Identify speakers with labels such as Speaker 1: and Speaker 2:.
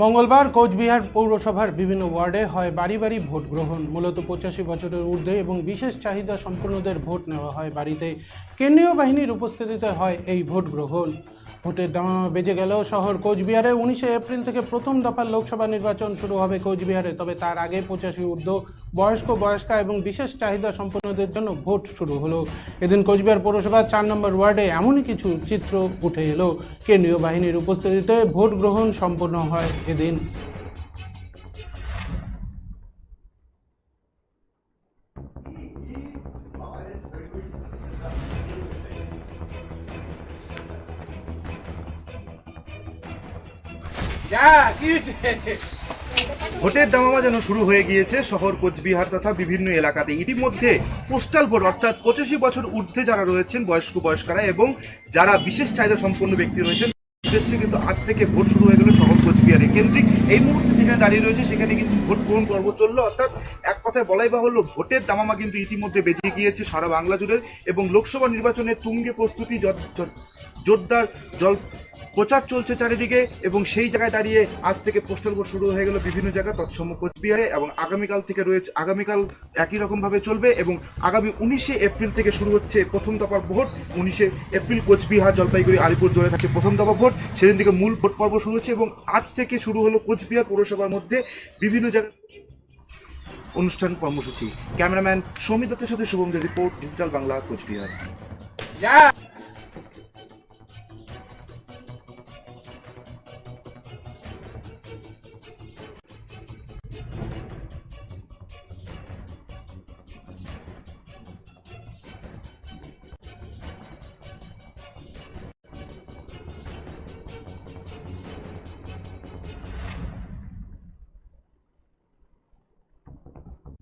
Speaker 1: মঙ্গলবার কোচবিহার পৌরসভার বিভিন্ন ওয়ার্ডে হয় বাড়ি বাড়ি ভোট গ্রহণ। মূলত 85 বছরের ঊর্ধ্বে এবং বিশেষ চাহিদা সম্পন্নদের ভোট নেওয়া হয় বাড়িতে। কেন্দ্রীয় বাহিনীর উপস্থিতিতে হয় এই ভোট গ্রহণ। ভোটের দামামা বেজে গেলেও শহর কোচবিহারে 19 এপ্রিল থেকে প্রথম দফার লোকসভা নির্বাচন শুরু হবে কোচবিহারে। তবে তার আগে 85 ঊর্ধ্ব বয়স্কা এবং বিশেষ চাহিদা সম্পন্নদের জন্য ভোট শুরু হলো। এদিন কোচবিহার পৌরসভার 4 নম্বর ওয়ার্ডে এমনই কিছু চিত্র উঠে এলো। কেন্দ্রীয় বাহিনীর উপস্থিতিতে ভোট গ্রহণ সম্পন্ন হয় এদিন।
Speaker 2: ভোটের দামামা যেন শুরু হয়ে গিয়েছে শহর কোচবিহার তথা বিভিন্ন এলাকাতে। ইতিমধ্যে পোস্টাল ভোট অর্থাৎ 85 বছর ঊর্ধ্বে যারা রয়েছেন বয়স্করা এবং যারা বিশেষ চাহিদা সম্পন্ন ব্যক্তি রয়েছেন উদ্দেশ্যে কিন্তু আজ থেকে ভোট শুরু হয়ে গেল শহর কোচবিহারে কেন্দ্রিক। এই মুহূর্তে যেখানে দাঁড়িয়ে রয়েছে সেখানে কিন্তু ভোট গ্রহণ পর্ব চললো, অর্থাৎ এক কথায় বলাই বাহুল্য ভোটের দামামা কিন্তু ইতিমধ্যে বেজে গিয়েছে সারা বাংলা জুড়ে এবং লোকসভা নির্বাচনের তুঙ্গে প্রস্তুতি জোরদার প্রচার চলছে চারিদিকে এবং সেই জায়গায় দাঁড়িয়ে আজ থেকে পোস্টাল ভোট শুরু হয়ে গেল বিভিন্ন জায়গায় তৎসম কোচবিহারে এবং আগামীকাল একই রকমভাবে চলবে এবং আগামী 19 এপ্রিল থেকে শুরু হচ্ছে প্রথম দফার ভোট। 19 এপ্রিল কোচবিহার, জলপাইগুড়ি, আলিপুরদুয়ারে থাকছে প্রথম দফা ভোট। সেদিন থেকে মূল ভোট পর্ব শুরু হচ্ছে এবং আজ থেকে শুরু হলো কোচবিহার পৌরসভার মধ্যে বিভিন্ন জায়গায় অনুষ্ঠান কর্মসূচি। ক্যামেরাম্যান সৌমিত দত্তের সাথে শুভমদের রিপোর্ট, ডিজিটাল বাংলা, কোচবিহার।